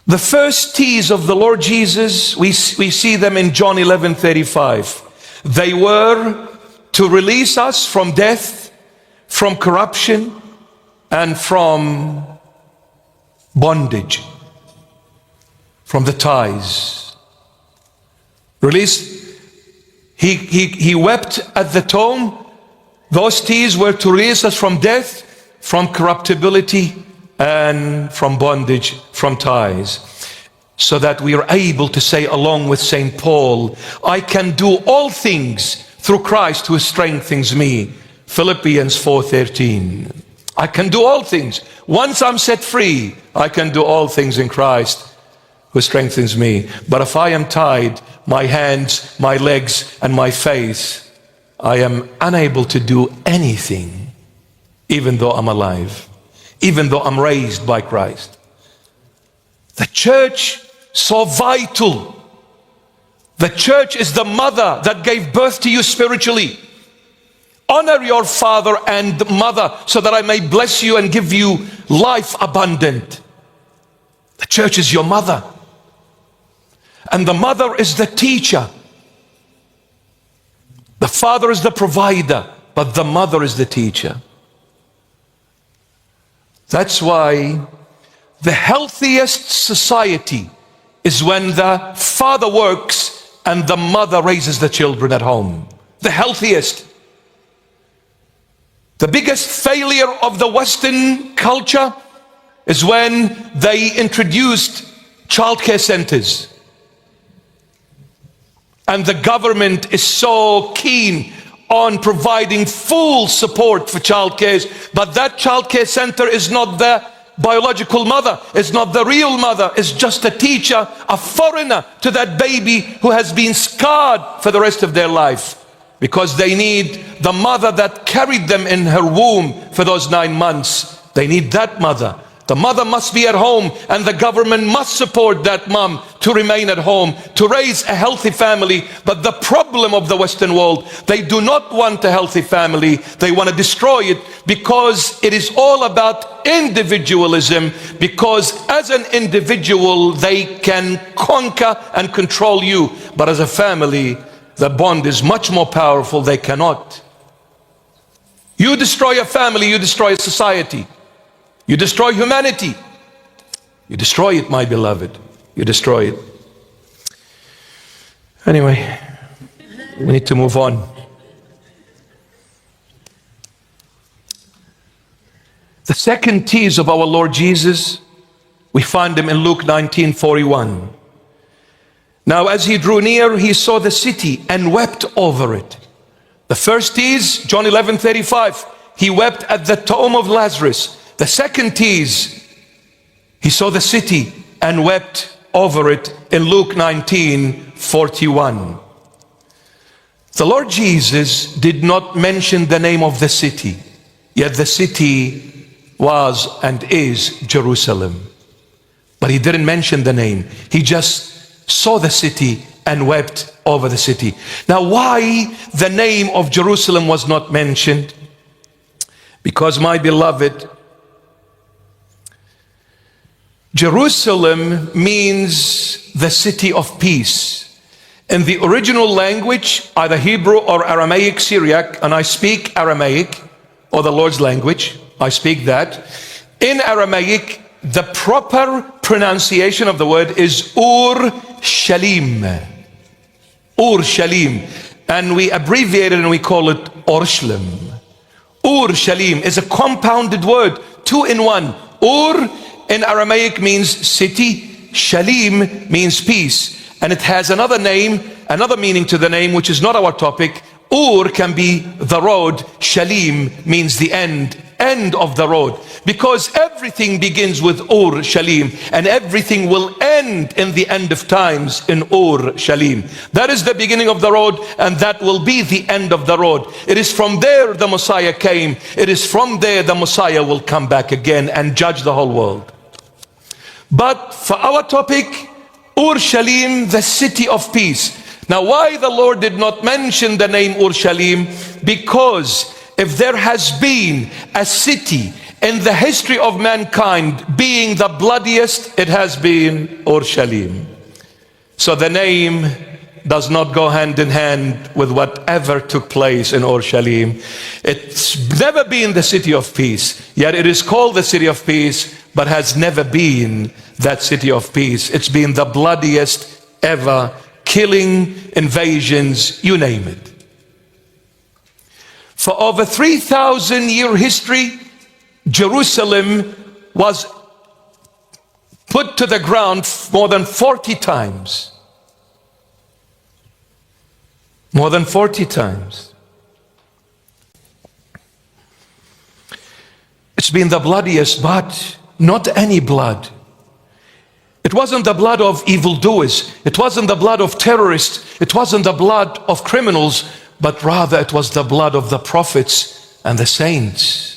The first T's of the Lord Jesus, we see them in John 11:35. They were to release us from death, from corruption, and from bondage, from the ties. Release. He wept at the tomb. Those T's were to release us from death, from corruptibility, and from bondage, from ties, so that we are able to say along with St. Paul, I can do all things through Christ who strengthens me. Philippians 4:13. I can do all things. Once I'm set free, I can do all things in Christ who strengthens me. But if I am tied, my hands, my legs, and my face, I am unable to do anything, even though I'm alive, even though I'm raised by Christ. The church, so vital. The church is the mother that gave birth to you spiritually. Honor your father and mother so that I may bless you and give you life abundant. The church is your mother. And the mother is the teacher. The father is the provider, but the mother is the teacher. That's why the healthiest society is when the father works and the mother raises the children at home. The healthiest. The biggest failure of the Western culture is when they introduced childcare centers. And the government is so keen on providing full support for childcare, but that childcare center is not the biological mother, it's not the real mother, it's just a teacher, a foreigner to that baby who has been scarred for the rest of their life, because they need the mother that carried them in her womb for those 9 months. They need that mother. The mother must be at home, and the government must support that mom to remain at home, to raise a healthy family. But the problem of the Western world, they do not want a healthy family. They want to destroy it, because it is all about individualism, because as an individual, they can conquer and control you. But as a family, the bond is much more powerful. They cannot. You destroy a family, you destroy a society. You destroy humanity. You destroy it, my beloved. You destroy it. Anyway, we need to move on. The second T's of our Lord Jesus, we find them in Luke 19:41. Now as he drew near, he saw the city and wept over it. The first T's, John 11:35, he wept at the tomb of Lazarus. The second T's, he saw the city and wept over it in Luke 19:41. The Lord Jesus did not mention the name of the city, yet the city was and is Jerusalem. But he didn't mention the name. He just saw the city and wept over the city. Now, why the name of Jerusalem was not mentioned? Because, my beloved, Jerusalem means the city of peace. In the original language, either Hebrew or Aramaic, Syriac, and I speak Aramaic, or the Lord's language, I speak that. In Aramaic, the proper pronunciation of the word is Ur-Shalim. Ur-Shalim. And we abbreviate it and we call it Orshlim. Ur-Shalim is a compounded word, 2 in 1. Ur in Aramaic means city, Shalim means peace. And it has another name, another meaning to the name, which is not our topic. Ur can be the road, Shalim means the end of the road. Because everything begins with Ur Shalim, and everything will end in the end of times in Ur Shalim. That is the beginning of the road, and that will be the end of the road. It is from there the Messiah came. It is from there the Messiah will come back again and judge the whole world. But for our topic, Ur Shalim, the city of peace. Now, why the Lord did not mention the name Ur Shalim? Because if there has been a city, in the history of mankind, being the bloodiest, it has been Urshalim. So the name does not go hand in hand with whatever took place in Urshalim. It's never been the city of peace, yet it is called the city of peace, but has never been that city of peace. It's been the bloodiest ever, killing, invasions, you name it. For over 3,000 year history, Jerusalem was put to the ground more than 40 times. More than 40 times. It's been the bloodiest, but not any blood. It wasn't the blood of evildoers. It wasn't the blood of terrorists. It wasn't the blood of criminals, but rather it was the blood of the prophets and the saints.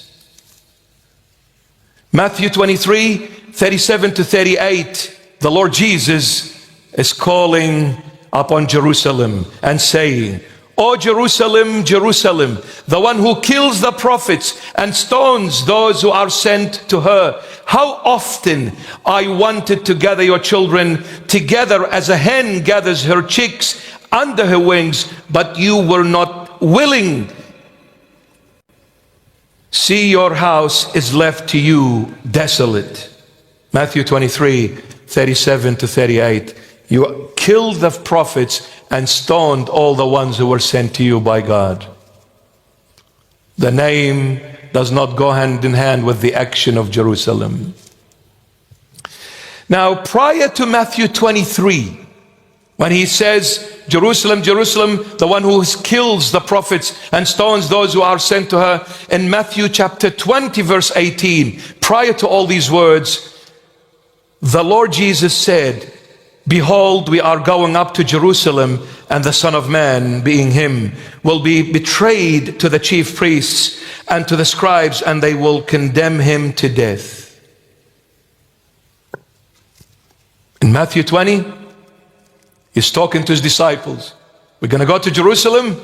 Matthew 23, 37 to 38, the Lord Jesus is calling upon Jerusalem and saying, "O Jerusalem, Jerusalem, the one who kills the prophets and stones those who are sent to her. How often I wanted to gather your children together as a hen gathers her chicks under her wings, but you were not willing. See, your house is left to you desolate." Matthew 23, 37 to 38. You killed the prophets and stoned all the ones who were sent to you by God. The name does not go hand in hand with the action of Jerusalem. Now, prior to Matthew 23, when he says, "Jerusalem, Jerusalem, the one who kills the prophets and stones those who are sent to her," in Matthew chapter 20, verse 18, prior to all these words, the Lord Jesus said, "Behold, we are going up to Jerusalem, and the Son of Man, being him, will be betrayed to the chief priests and to the scribes, and they will condemn him to death." In Matthew 20, he's talking to his disciples. We're going to go to Jerusalem.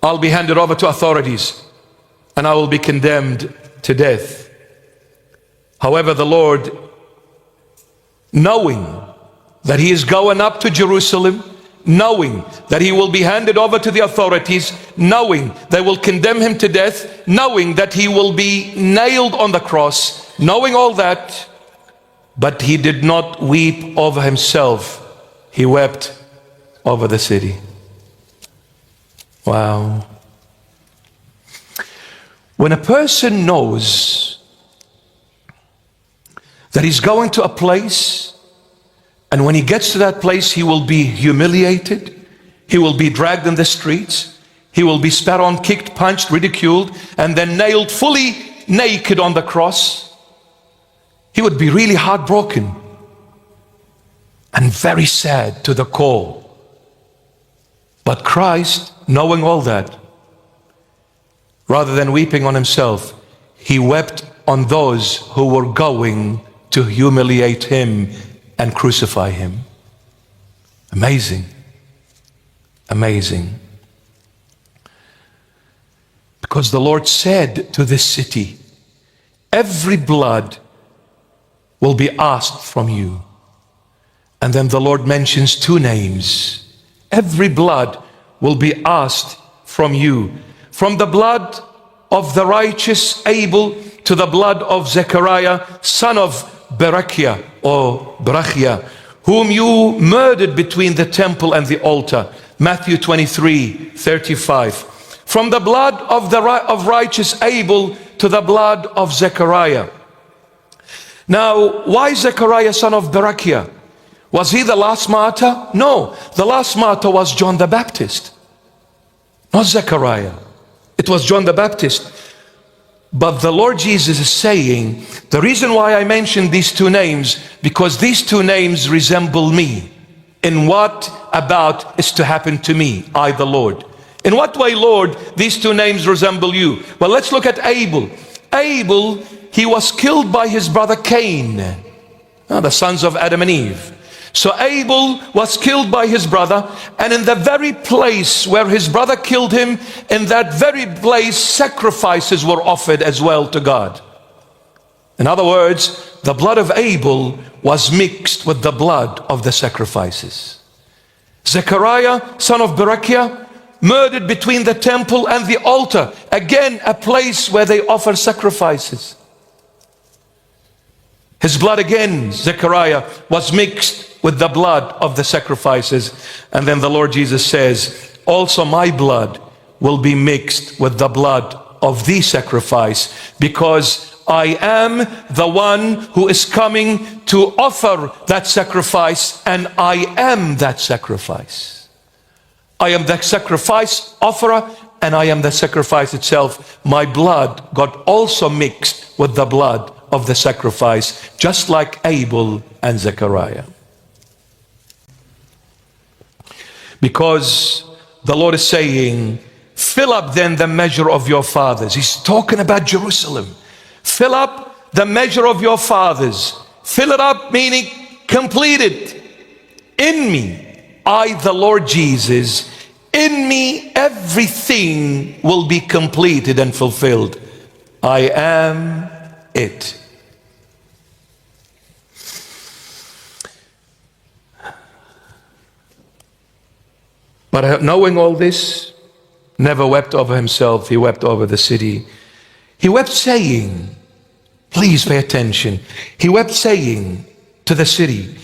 I'll be handed over to authorities, and I will be condemned to death. However, the Lord, knowing that he is going up to Jerusalem, knowing that he will be handed over to the authorities, knowing they will condemn him to death, knowing that he will be nailed on the cross, knowing all that, but he did not weep over himself. He wept over the city. Wow. When a person knows that he's going to a place, and when he gets to that place, he will be humiliated, he will be dragged in the streets, he will be spat on, kicked, punched, ridiculed, and then nailed fully naked on the cross, he would be really heartbroken and very sad to the core. But Christ, knowing all that, rather than weeping on himself, he wept on those who were going to humiliate him and crucify him. Amazing. Amazing. Because the Lord said to this city, every blood will be asked from you. And then the Lord mentions two names. Every blood will be asked from you. From the blood of the righteous Abel to the blood of Zechariah, son of Berechiah, or Berachia, whom you murdered between the temple and the altar. Matthew 23, 35. From the blood of righteous Abel to the blood of Zechariah. Now, why Zechariah, son of Berechiah? Was he the last martyr? No, the last martyr was John the Baptist, not Zechariah. It was John the Baptist. But the Lord Jesus is saying, the reason why I mentioned these two names, because these two names resemble me. In what about is to happen to me, I the Lord? In what way, Lord, these two names resemble you? Well, let's look at Abel. Abel, he was killed by his brother Cain, the sons of Adam and Eve. So Abel was killed by his brother, and in the very place where his brother killed him, in that very place sacrifices were offered as well to God. In other words, the blood of Abel was mixed with the blood of the sacrifices. Zechariah, son of Berechiah, murdered between the temple and the altar. Again, a place where they offer sacrifices. His blood again, Zechariah, was mixed with the blood of the sacrifices. And then the Lord Jesus says, also my blood will be mixed with the blood of the sacrifice, because I am the one who is coming to offer that sacrifice, and I am that sacrifice. I am the sacrifice offerer, and I am the sacrifice itself. My blood got also mixed with the blood of the sacrifice, just like Abel and Zechariah. Because the Lord is saying, fill up then the measure of your fathers. He's talking about Jerusalem. Fill up the measure of your fathers. Fill it up, meaning complete it. In me, I, the Lord Jesus, in me everything will be completed and fulfilled. I am it. But knowing all this, never wept over himself, he wept over the city. He wept saying, please pay attention. He wept saying to the city,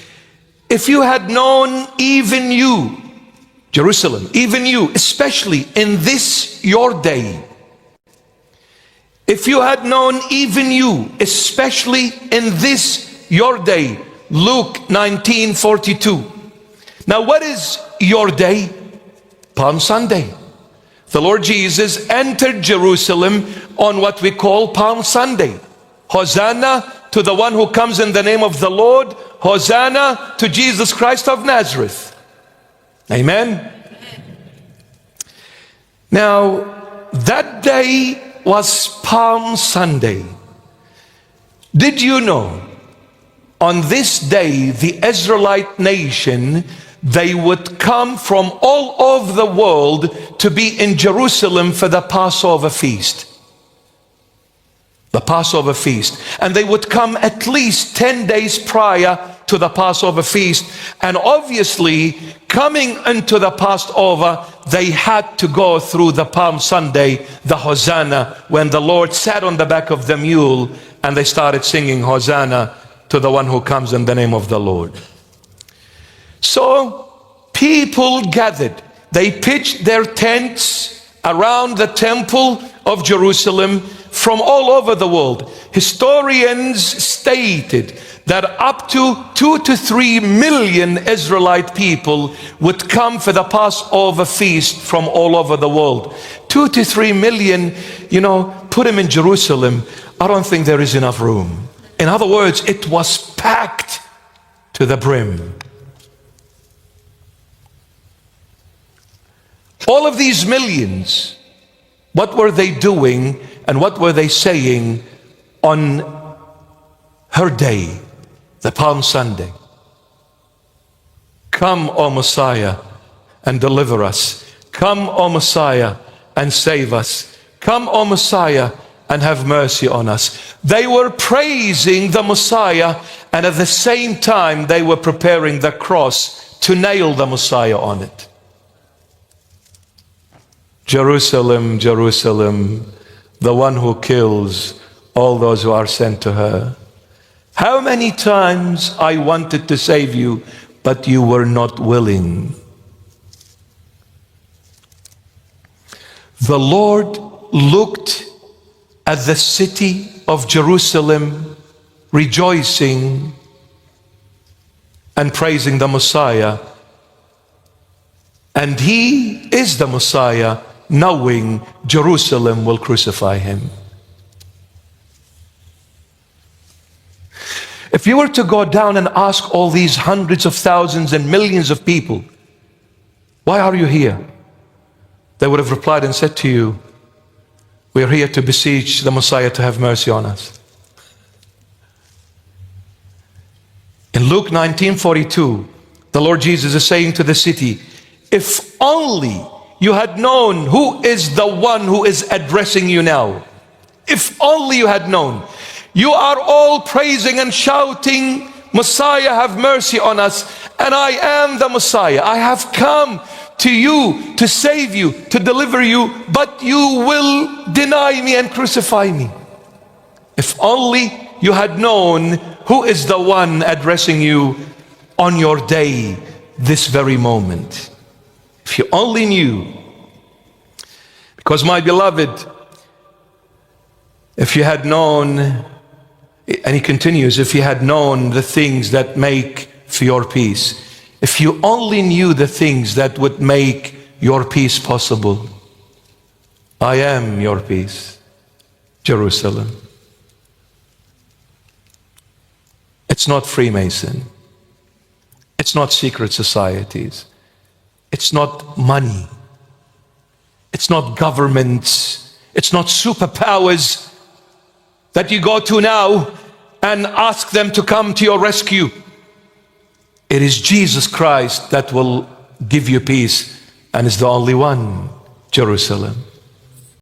if you had known, even you, Jerusalem, even you, especially in this your day, if you had known, even you, especially in this your day. Luke 19:42. Now what is your day? Palm Sunday. The Lord Jesus entered Jerusalem on what we call Palm Sunday. Hosanna to the one who comes in the name of the Lord. Hosanna to Jesus Christ of Nazareth. Amen. Now, that day was Palm Sunday. Did you know, on this day, the Israelite nation, they would come from all over the world to be in Jerusalem for the Passover feast. The Passover feast. And they would come at least 10 days prior to the Passover feast. And obviously, coming into the Passover, they had to go through the Palm Sunday, the Hosanna, when the Lord sat on the back of the mule and they started singing Hosanna to the one who comes in the name of the Lord. So people gathered. They pitched their tents around the temple of Jerusalem from all over the world. Historians stated that up to 2 to 3 million Israelite people would come for the Passover feast from all over the world. 2 to 3 million, put them in Jerusalem. I don't think there is enough room. In other words, it was packed to the brim. All of these millions, what were they doing and what were they saying on her day, the Palm Sunday? Come, O Messiah, and deliver us. Come, O Messiah, and save us. Come, O Messiah, and have mercy on us. They were praising the Messiah, and at the same time they were preparing the cross to nail the Messiah on it. Jerusalem, Jerusalem, the one who kills all those who are sent to her. How many times I wanted to save you, but you were not willing. The Lord looked at the city of Jerusalem, rejoicing and praising the Messiah. And he is the Messiah, knowing Jerusalem will crucify him. If you were to go down and ask all these hundreds of thousands and millions of people, why are you here? They would have replied and said to you, we are here to beseech the Messiah to have mercy on us. In Luke 19:42, the Lord Jesus is saying to the city, if only you had known who is the one who is addressing you now. If only you had known. You are all praising and shouting, Messiah, have mercy on us. And I am the Messiah. I have come to you to save you, to deliver you, but you will deny me and crucify me. If only you had known who is the one addressing you on your day, this very moment. If you only knew. Because my beloved, if you had known, and he continues, if you had known the things that make for your peace, if you only knew the things that would make your peace possible. I am your peace, Jerusalem. It's not Freemason. It's not secret societies. It's not money. It's not governments. It's not superpowers that you go to now and ask them to come to your rescue. It is Jesus Christ that will give you peace, and is the only one, Jerusalem.